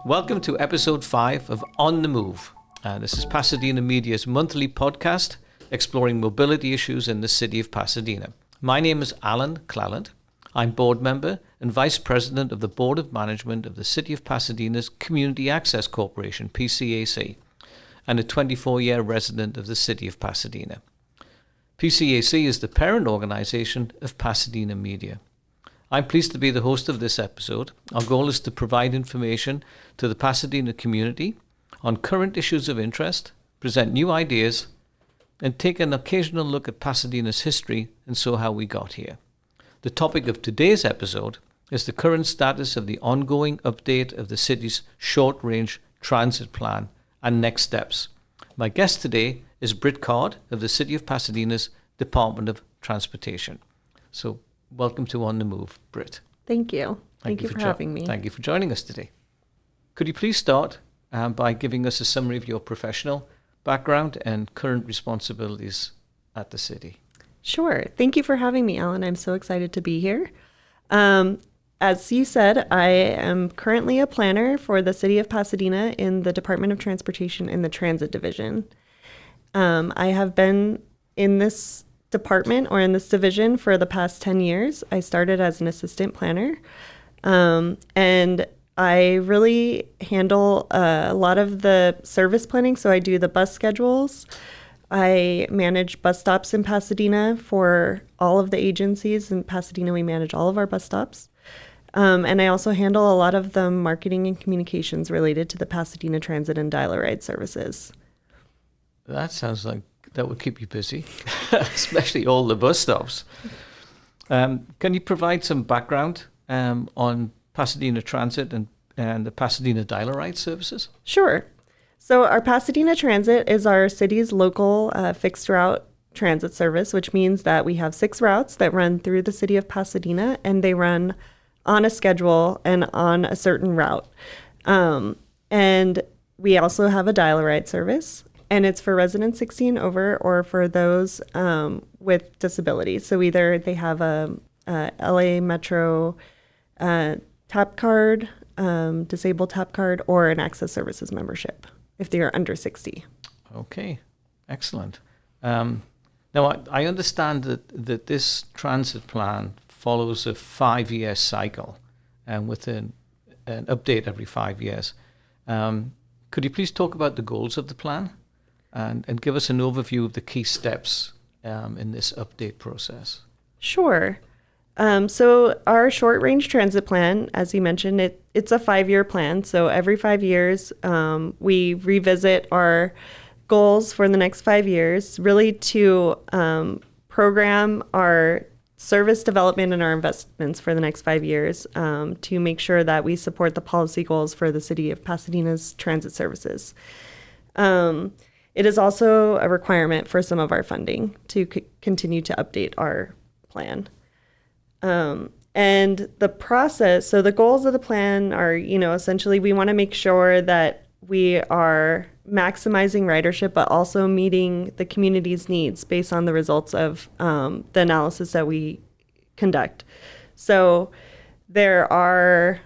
Welcome to episode 5 of On the Move. This is Pasadena Media's monthly podcast exploring mobility issues in the city of Pasadena. My name is Alan Clelland. I'm board member and vice president of the Board of Management of the City of Pasadena's Community Access Corporation, PCAC, and a 24-year resident of the city of Pasadena. PCAC is the parent organization of Pasadena Media. I'm pleased to be the host of this episode. Our goal is to provide information to the Pasadena community on current issues of interest, present new ideas, and take an occasional look at Pasadena's history and so how we got here. The topic of today's episode is the current status of the ongoing update of the city's short-range transit plan and next steps. My guest today is Britt Card of the City of Pasadena's Department of Transportation. So, welcome to On the Move, Britt. Thank you. Thank you for having me. Thank you for joining us today. Could you please start by giving us a summary of your professional background and current responsibilities at the city? Sure. Thank you for having me, Alan. I'm so excited to be here. As you said, I am currently a planner for the City of Pasadena in the Department of Transportation in the Transit Division. I have been in this department or in this division for the past 10 years. I started as an assistant planner, and I really handle a lot of the service planning. So I do the bus schedules. I manage bus stops in Pasadena for all of the agencies. In Pasadena, we manage all of our bus stops. And I also handle a lot of the marketing and communications related to the Pasadena Transit and Dial-A-Ride services. That sounds like that would keep you busy, especially all the bus stops. Can you provide some background on Pasadena Transit and the Pasadena Dial-A-Ride services? Sure. So our Pasadena Transit is our city's local fixed route transit service, which means that we have 6 routes that run through the city of Pasadena, and they run on a schedule and on a certain route. And we also have a Dial-A-Ride service. And it's for residents 16 over or for those with disabilities. So either they have a LA Metro tap card, disabled tap card, or an access services membership if they are under 60. Okay, excellent. Now, I understand that this transit plan follows a 5-year cycle with an update every 5 years. Could you please talk about the goals of the plan? And give us an overview of the key steps in this update process. Sure. So our short-range transit plan, as you mentioned, it's a 5-year plan. So every 5 years, we revisit our goals for the next 5 years, really to program our service development and our investments for the next 5 years to make sure that we support the policy goals for the city of Pasadena's transit services. It is also a requirement for some of our funding to continue to update our plan. And the process, so the goals of the plan are, essentially we want to make sure that we are maximizing ridership, but also meeting the community's needs based on the results of the analysis that we conduct. So there are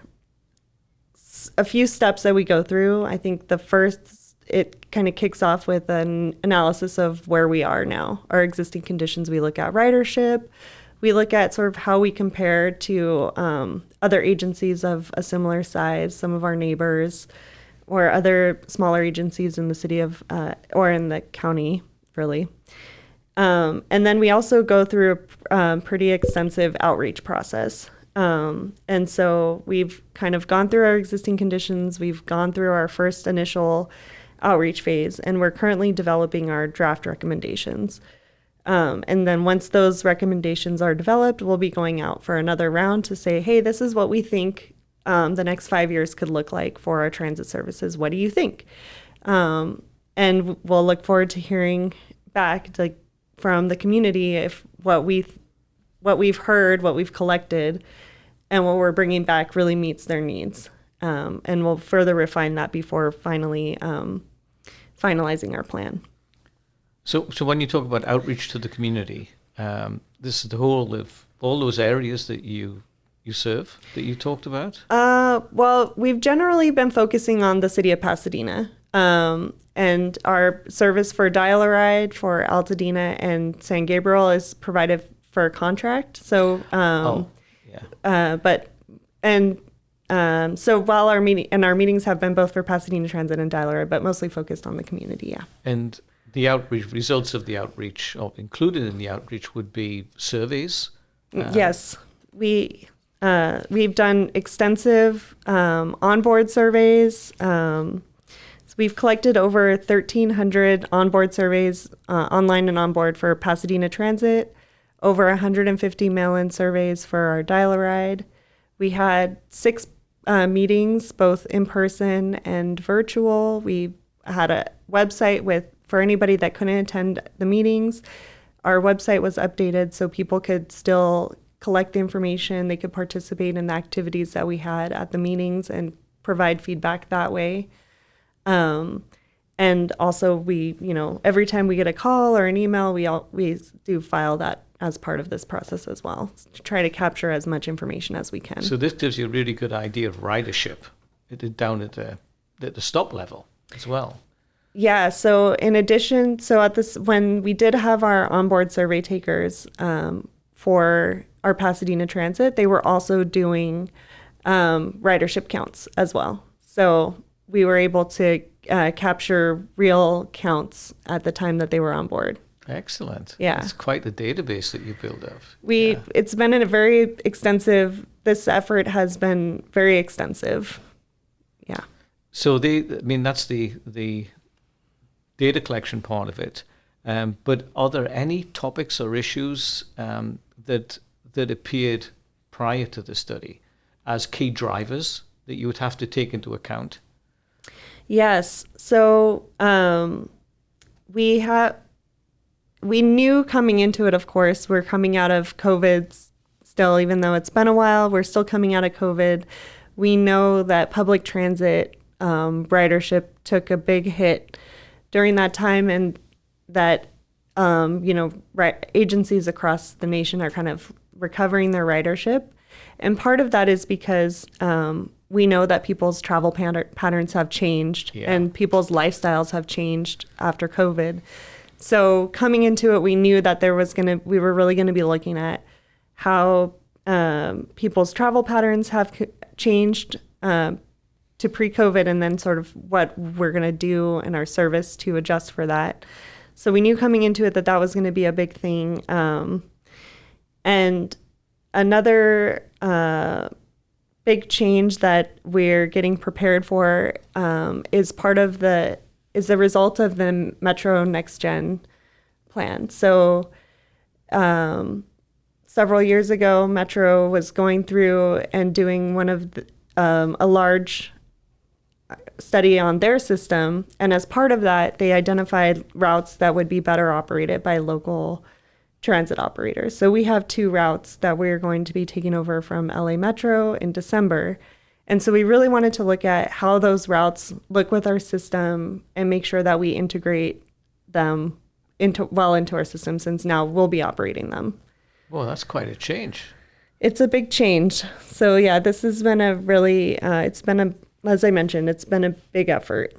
a few steps that we go through. I think the first, it kind of kicks off with an analysis of where we are now, our existing conditions. We look at ridership. We look at sort of how we compare to other agencies of a similar size, some of our neighbors, or other smaller agencies in the city of, or in the county, really. And then we also go through a pretty extensive outreach process. And so we've kind of gone through our existing conditions. We've gone through our first initial outreach phase, and we're currently developing our draft recommendations. And then once those recommendations are developed, we'll be going out for another round to say, hey, this is what we think the next 5 years could look like for our transit services. What do you think? And we'll look forward to hearing back from the community if what we've heard, what we've collected, and what we're bringing back really meets their needs. And we'll further refine that before finally finalizing our plan. So when you talk about outreach to the community, this is the whole of all those areas that you serve that you talked about? Well, we've generally been focusing on the city of Pasadena. And our service for Dial-A-Ride for Altadena and San Gabriel is provided for a contract. So, so while our meetings have been both for Pasadena Transit and Dial-A-Ride, but mostly focused on the community, yeah. And the outreach, results of the outreach, or included in the outreach, would be surveys? Yes. We've done extensive onboard surveys. So we've collected over 1,300 onboard surveys online and onboard for Pasadena Transit, over 150 mail-in surveys for our Dial-A-Ride. We had 6 meetings, both in person and virtual. We had a website for anybody that couldn't attend the meetings. Our website was updated so people could still collect the information. They could participate in the activities that we had at the meetings and provide feedback that way. And also we, every time we get a call or an email, we do file that as part of this process as well, to try to capture as much information as we can. So this gives you a really good idea of ridership down at the stop level as well. Yeah. So in addition, when we did have our onboard survey takers for our Pasadena Transit, they were also doing ridership counts as well. So we were able to capture real counts at the time that they were on board. Excellent. Yeah. It's quite the database that you build up. It's been this effort has been very extensive. Yeah. So that's the data collection part of it. But are there any topics or issues that appeared prior to the study as key drivers that you would have to take into account? Yes. So we knew coming into it, of course, we're coming out of COVID still, even though it's been a while, we're still coming out of COVID. We know that public transit ridership took a big hit during that time, and that, agencies across the nation are kind of recovering their ridership. And part of that is because we know that people's travel patterns have changed, and people's lifestyles have changed after COVID. So coming into it, we knew that we were really going to be looking at how people's travel patterns have changed to pre-COVID, and then sort of what we're going to do in our service to adjust for that. So we knew coming into it that was going to be a big thing. And another big change that we're getting prepared for is the result of the Metro Next Gen plan. So several years ago, Metro was going through and doing a large study on their system. And as part of that, they identified routes that would be better operated by local transit operators. So we have 2 routes that we're going to be taking over from LA Metro in December. And so we really wanted to look at how those routes look with our system and make sure that we integrate them into our system, since now we'll be operating them. Well, that's quite a change. It's a big change. So yeah, this has been as I mentioned, it's been a big effort.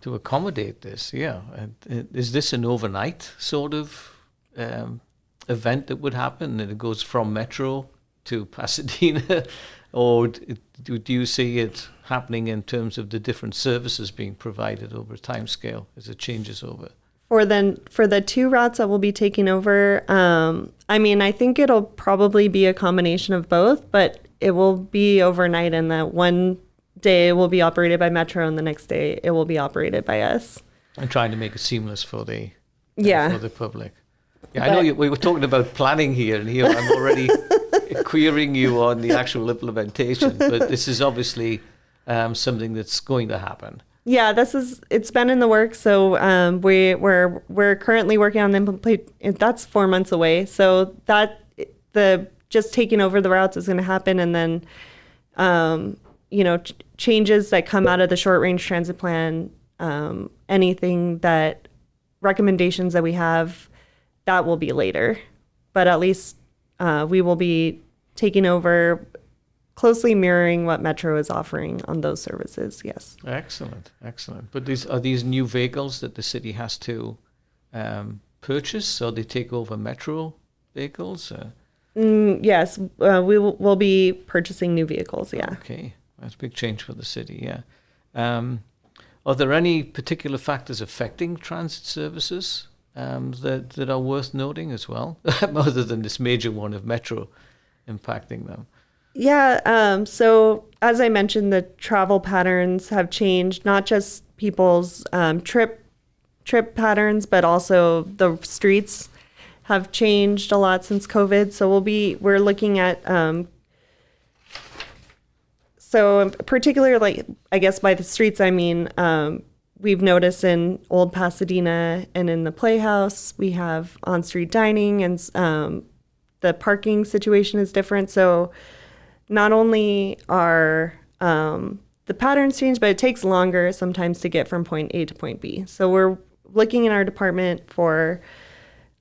To accommodate this, yeah. And is this an overnight sort of event that would happen, and it goes from Metro to Pasadena? Or do you see it happening in terms of the different services being provided over a time scale as it changes over? For the 2 routes that we'll be taking over, I think it'll probably be a combination of both, but it will be overnight, and that one day it will be operated by Metro and the next day it will be operated by us. And trying to make it seamless for the public. Yeah, I know we were talking about planning here, and here I'm already querying you on the actual implementation, but this is obviously something that's going to happen. Yeah, it's been in the works. So we're currently working on the implementation. That's 4 months away. So just taking over the routes is going to happen, and then changes that come out of the short range transit plan, anything that recommendations that we have, that will be later. But at least we will be taking over, closely mirroring what Metro is offering on those services, yes. Excellent. But are these new vehicles that the city has to purchase, so they take over Metro vehicles? Yes, we'll be purchasing new vehicles, yeah. Okay, that's a big change for the city, yeah. Are there any particular factors affecting transit services that are worth noting as well, other than this major one of Metro impacting them? Yeah, so as I mentioned, the travel patterns have changed, not just people's trip patterns, but also the streets have changed a lot since COVID. So we're looking at so particularly, I guess by the streets I mean, we've noticed in Old Pasadena and in the Playhouse we have on-street dining, and the parking situation is different. So not only are the patterns change, but it takes longer sometimes to get from point A to point B. So we're looking in our department for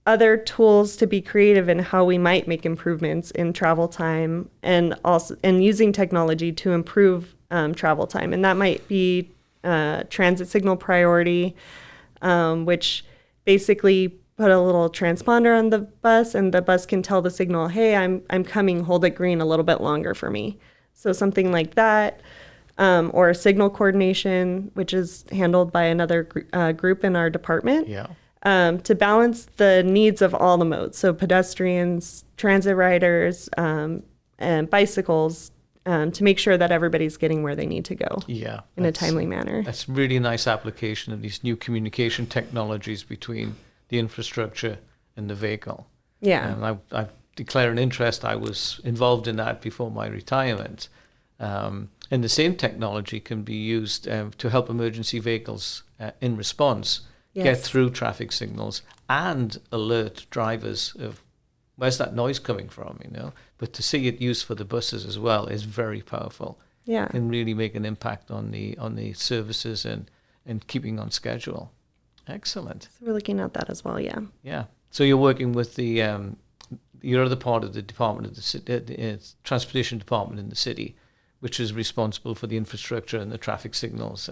other tools to be creative in how we might make improvements in travel time, and also using technology to improve travel time. And that might be transit signal priority, which basically put a little transponder on the bus, and the bus can tell the signal, hey, I'm coming, hold it green a little bit longer for me. So something like that, or signal coordination, which is handled by another group in our department. Yeah. To balance the needs of all the modes, so pedestrians, transit riders, and bicycles, to make sure that everybody's getting where they need to go in a timely manner. That's really nice application of these new communication technologies between the infrastructure and the vehicle. Yeah. I declare an interest. I was involved in that before my retirement. And the same technology can be used to help emergency vehicles in response get through traffic signals and alert drivers of where's that noise coming from, But to see it used for the buses as well is very powerful. Yeah. Can really make an impact on the services and keeping on schedule. Excellent. So we're looking at that as well, yeah. Yeah. So you're working with the your other part of the department of the transportation department in the city, which is responsible for the infrastructure and the traffic signals.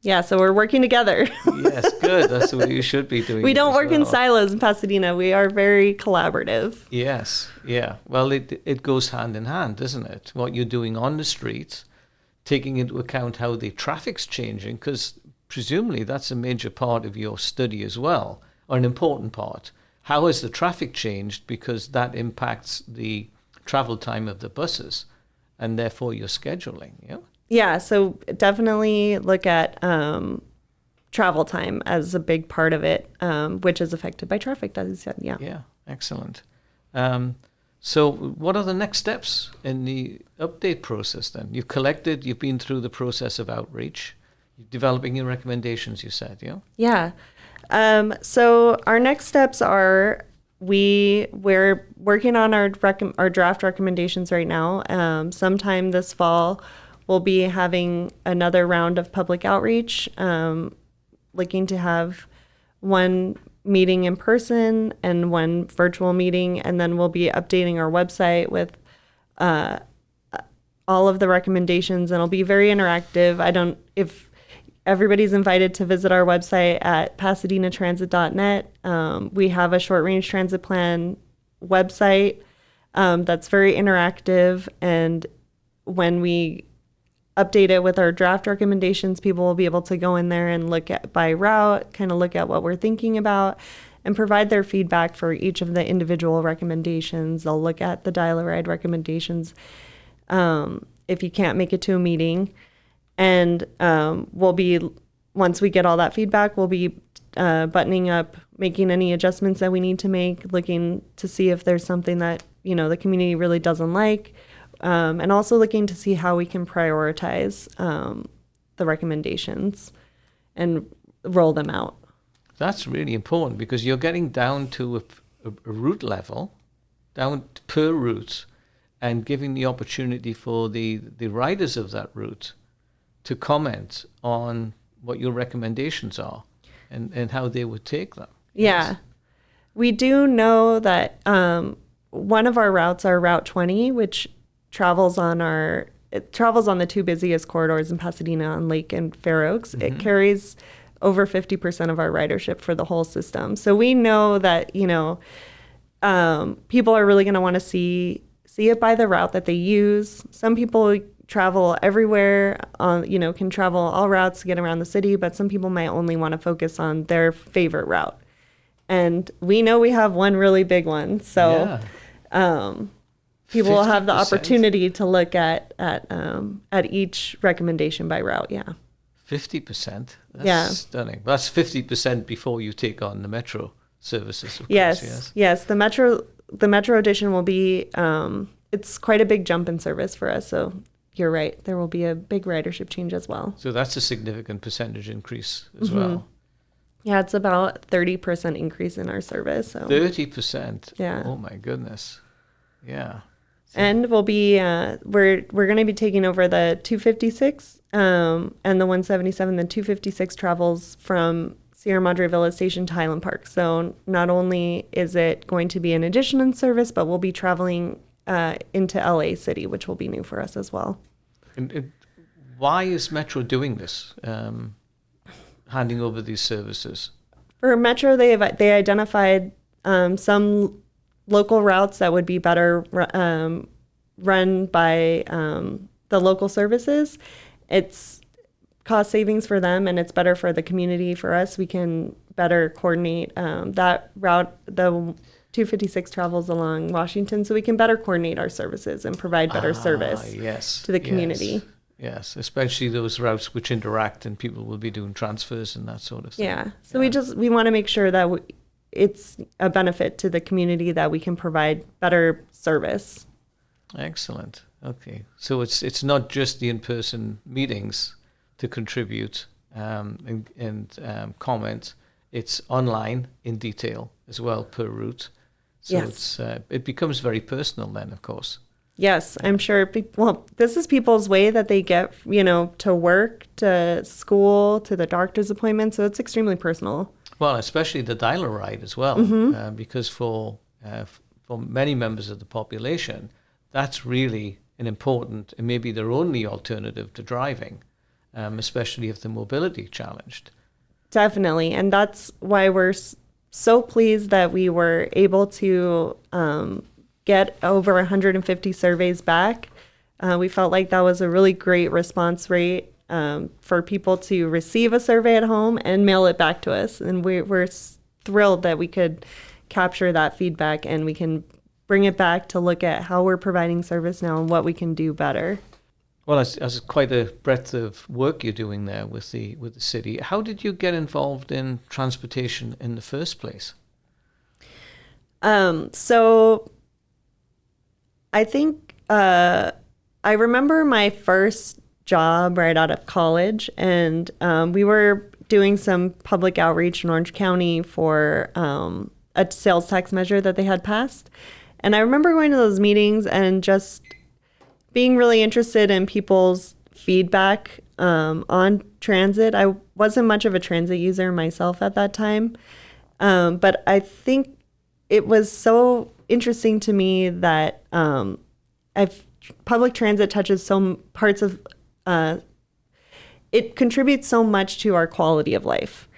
Yeah, so we're working together. Yes, good. That's what you should be doing. We don't work in silos in Pasadena. We are very collaborative. Yes, yeah. Well, it goes hand in hand, doesn't it? What you're doing on the street, taking into account how the traffic's changing, because presumably that's a major part of your study as well, or an important part. How has the traffic changed? Because that impacts the travel time of the buses and therefore your scheduling, yeah? Yeah, so definitely look at travel time as a big part of it, which is affected by traffic, as you said, yeah. Yeah, excellent. So what are the next steps in the update process then? You've been through the process of outreach, you're developing your recommendations, you said, yeah? Yeah. So our next steps are we're working on our draft recommendations right now. Sometime this fall, we'll be having another round of public outreach, looking to have one meeting in person and one virtual meeting, and then we'll be updating our website with all of the recommendations, and it'll be very interactive. If everybody's invited to visit our website at pasadenatransit.net. We have a short-range transit plan website that's very interactive, and when we update it with our draft recommendations, people will be able to go in there and look at by route, kind of look at what we're thinking about, and provide their feedback for each of the individual recommendations. They'll look at the dial-a-ride recommendations if you can't make it to a meeting. And once we get all that feedback, we'll be buttoning up, making any adjustments that we need to make, looking to see if there's something that, the community really doesn't like, and also looking to see how we can prioritize the recommendations and roll them out. That's really important, because you're getting down to a route level, down per route, and giving the opportunity for the riders of that route to comment on what your recommendations are. and how they would take them. Yeah. Yes. We do know that one of our routes, our Route 20, which travels on the two busiest corridors in Pasadena on Lake and Fair Oaks. Mm-hmm. It carries over 50% of our ridership for the whole system. So we know that, people are really going to want to see it by the route that they use. Some people travel everywhere, can travel all routes to get around the city, but some people might only want to focus on their favorite route. And we know we have one really big one. So people will have the opportunity to look at each recommendation by route. Yeah. 50%? That's stunning. That's 50% before you take on the metro services, of course. Yes. The metro edition will be, it's quite a big jump in service for us. So you're right. There will be a big ridership change as well. So that's a significant percentage increase as well. Yeah, it's about 30% increase in our service. So 30%? Yeah. Oh my goodness. Yeah. So. And we'll be, we're going to be taking over the 256 and the 177. The 256 travels from Sierra Madre Villa Station to Highland Park. So not only is it going to be an addition in service, but we'll be traveling into LA City, which will be new for us as well. And why is Metro doing this, handing over these services? For Metro, they identified some local routes that would be better run by the local services. It's cost savings for them, and it's better for the community. For us, we can better coordinate that route. The 256 travels along Washington, so we can better coordinate our services and provide better service to the community. Yes, especially those routes which interact and people will be doing transfers and that sort of thing. Yeah, so we want to make sure that it's a benefit to the community that we can provide better service. Excellent. Okay, so it's not just the in-person meetings to contribute and comment. It's online in detail as well per route. So it becomes very personal then, of course. Yes, I'm sure. This is people's way that they get, to work, to school, to the doctor's appointment. So it's extremely personal. Well, especially the dialer ride as well, because for many members of the population, that's really an important and maybe their only alternative to driving, especially if they're mobility challenged. Definitely. And that's why we're so pleased that we were able to get over 150 surveys back. We felt like that was a really great response rate for people to receive a survey at home and mail it back to us. And we're thrilled that we could capture that feedback and we can bring it back to look at how we're providing service now and what we can do better. Well, as quite a breadth of work you're doing there with the city. How did you get involved in transportation in the first place? So I think I remember my first job right out of college, and we were doing some public outreach in Orange County for a sales tax measure that they had passed. And I remember going to those meetings and just being really interested in people's feedback on transit. I wasn't much of a transit user myself at that time, but I think it was so interesting to me that public transit touches some parts of, it contributes so much to our quality of life,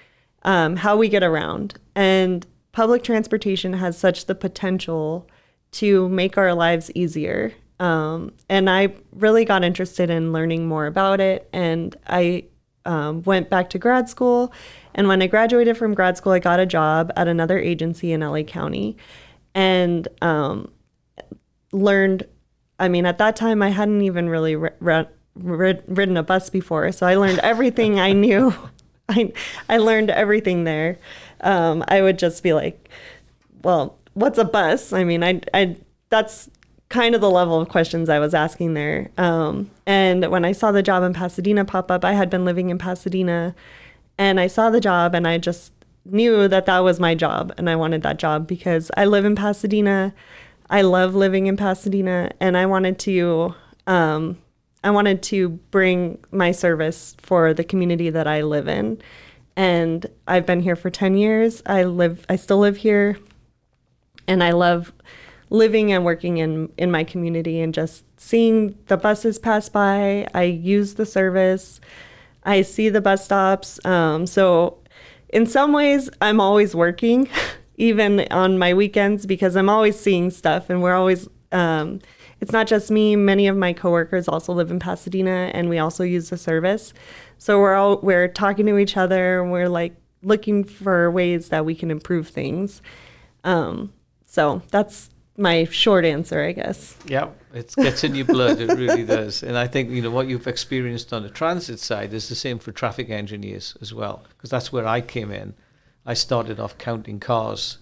how we get around. And public transportation has such the potential to make our lives easier. And I really got interested in learning more about it. And I went back to grad school. And when I graduated from grad school, I got a job at another agency in LA County and learned, at that time, I hadn't even really ridden a bus before. So I learned everything I knew. I learned everything there. I would just be like, well, what's a bus? That's kind of the level of questions I was asking there. And when I saw the job in Pasadena pop up, I had been living in Pasadena, and I saw the job and I just knew that was my job, and I wanted that job because I live in Pasadena. I love living in Pasadena, and I wanted to bring my service for the community that I live in. And I've been here for 10 years. I still live here, and I love living and working in my community and just seeing the buses pass by. I use the service. I see the bus stops. So in some ways, I'm always working, even on my weekends, because I'm always seeing stuff, and we're always, it's not just me. Many of my coworkers also live in Pasadena, and we also use the service. So we're talking to each other, and we're like looking for ways that we can improve things. So that's my short answer, I guess. Yeah, it gets in your blood. It really does. And I think, what you've experienced on the transit side is the same for traffic engineers as well, because that's where I came in. I started off counting cars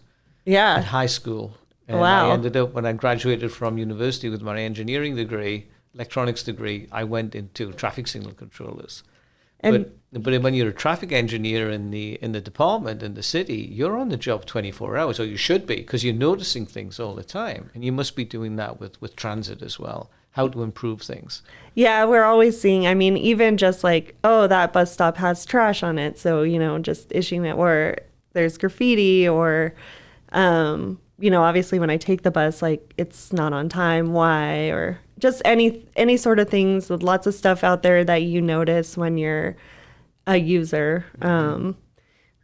at high school. And I ended up, when I graduated from university with my engineering degree, electronics degree, I went into traffic signal controllers. But when you're a traffic engineer in the department, in the city, you're on the job 24 hours, or you should be, because you're noticing things all the time. And you must be doing that with transit as well, how to improve things. Yeah, we're always seeing, even just like, that bus stop has trash on it. So, just issuing it, or there's graffiti, or, obviously when I take the bus, like it's not on time, why, or just any sort of things. Lots of stuff out there that you notice when you're a user. And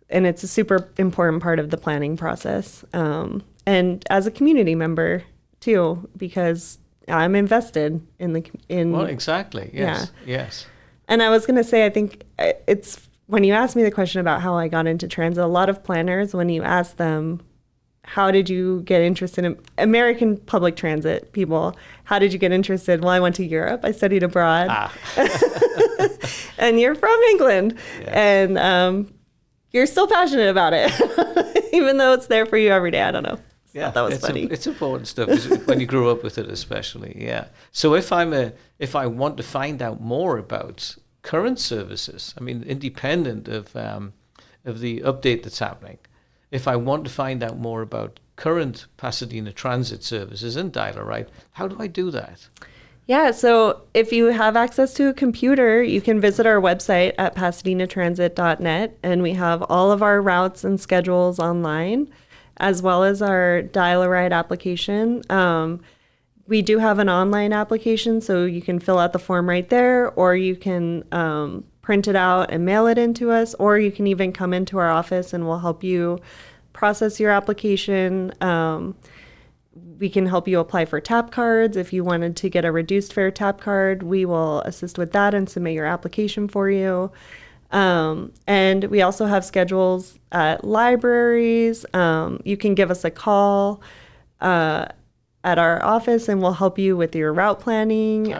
it's a super important part of the planning process. And as a community member too, because I'm invested in. Well, exactly. Yes. Yeah. Yes. And I was going to say, I think it's, when you asked me the question about how I got into transit, a lot of planners, when you ask them, how did you get interested in American public transit people? How did you get interested? Well, I went to Europe. I studied abroad. And you're from England. Yeah. And you're still passionate about it, even though it's there for you every day. I don't know. Yeah, that was funny. It's important stuff when you grew up with it, especially. Yeah. So if I want to find out more about current services, independent of the update that's happening, if I want to find out more about current Pasadena transit services and dial-a-ride, how do I do that? Yeah, so if you have access to a computer, you can visit our website at pasadenatransit.net, and we have all of our routes and schedules online, as well as our dial-a-ride application. We do have an online application, so you can fill out the form right there, or you can print it out and mail it in to us, or you can even come into our office and we'll help you process your application. We can help you apply for TAP cards. If you wanted to get a reduced fare TAP card, we will assist with that and submit your application for you. And we also have schedules at libraries. You can give us a call at our office and we'll help you with your route planning.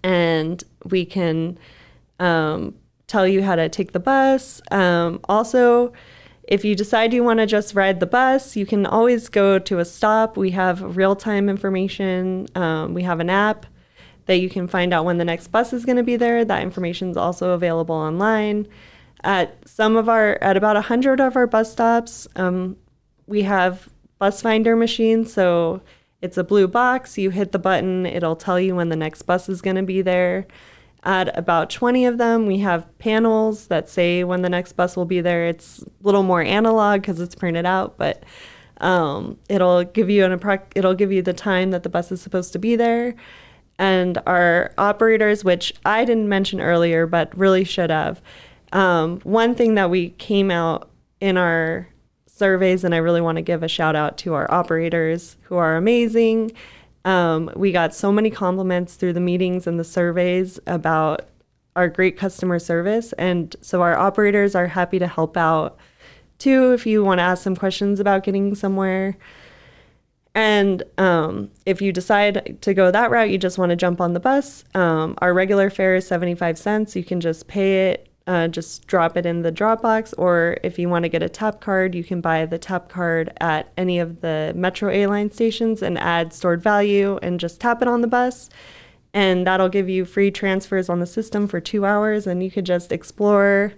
And we can tell you how to take the bus. Also, if you decide you want to just ride the bus, you can always go to a stop. We have real-time information. We have an app that you can find out when the next bus is going to be there. That information is also available online. At about 100 of our bus stops, we have bus finder machines. So it's a blue box. You hit the button. It'll tell you when the next bus is going to be there. At about 20 of them, we have panels that say when the next bus will be there. It's a little more analog because it's printed out, but it'll give you the time that the bus is supposed to be there. And our operators, which I didn't mention earlier, but really should have. One thing that we came out in our surveys, and I really want to give a shout out to our operators who are amazing. We got so many compliments through the meetings and the surveys about our great customer service. And so our operators are happy to help out too if you want to ask some questions about getting somewhere. And if you decide to go that route, you just want to jump on the bus. Our regular fare is 75 cents. You can just pay it, just drop it in the drop box. Or if you want to get a TAP card, you can buy the TAP card at any of the Metro A-line stations and add stored value and just tap it on the bus. And that'll give you free transfers on the system for 2 hours. And you could just explore.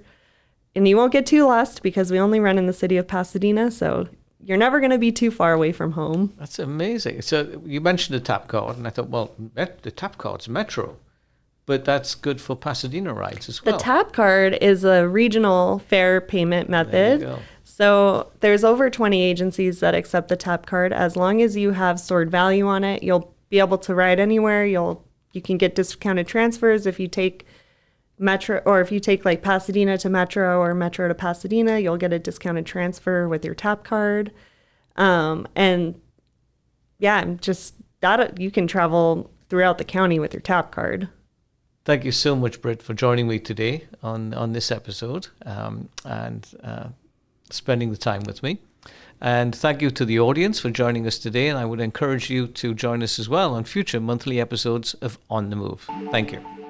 And you won't get too lost because we only run in the city of Pasadena. So you're never going to be too far away from home. That's amazing. So you mentioned the TAP card, and I thought, well, the TAP card's Metro. but that's good for Pasadena rides as The well. TAP card is a regional fare payment There method. you go. So there's over 20 agencies that accept the TAP card. As long as you have stored value on it, you'll be able to ride anywhere. You can get discounted transfers if you take Metro, or if you take like Pasadena to Metro or Metro to Pasadena, you'll get a discounted transfer with your TAP card. And yeah, just that you can travel throughout the county with your TAP card. Thank you so much, Britt, for joining me today on this episode and spending the time with me. And thank you to the audience for joining us today. And I would encourage you to join us as well on future monthly episodes of On the Move. Thank you.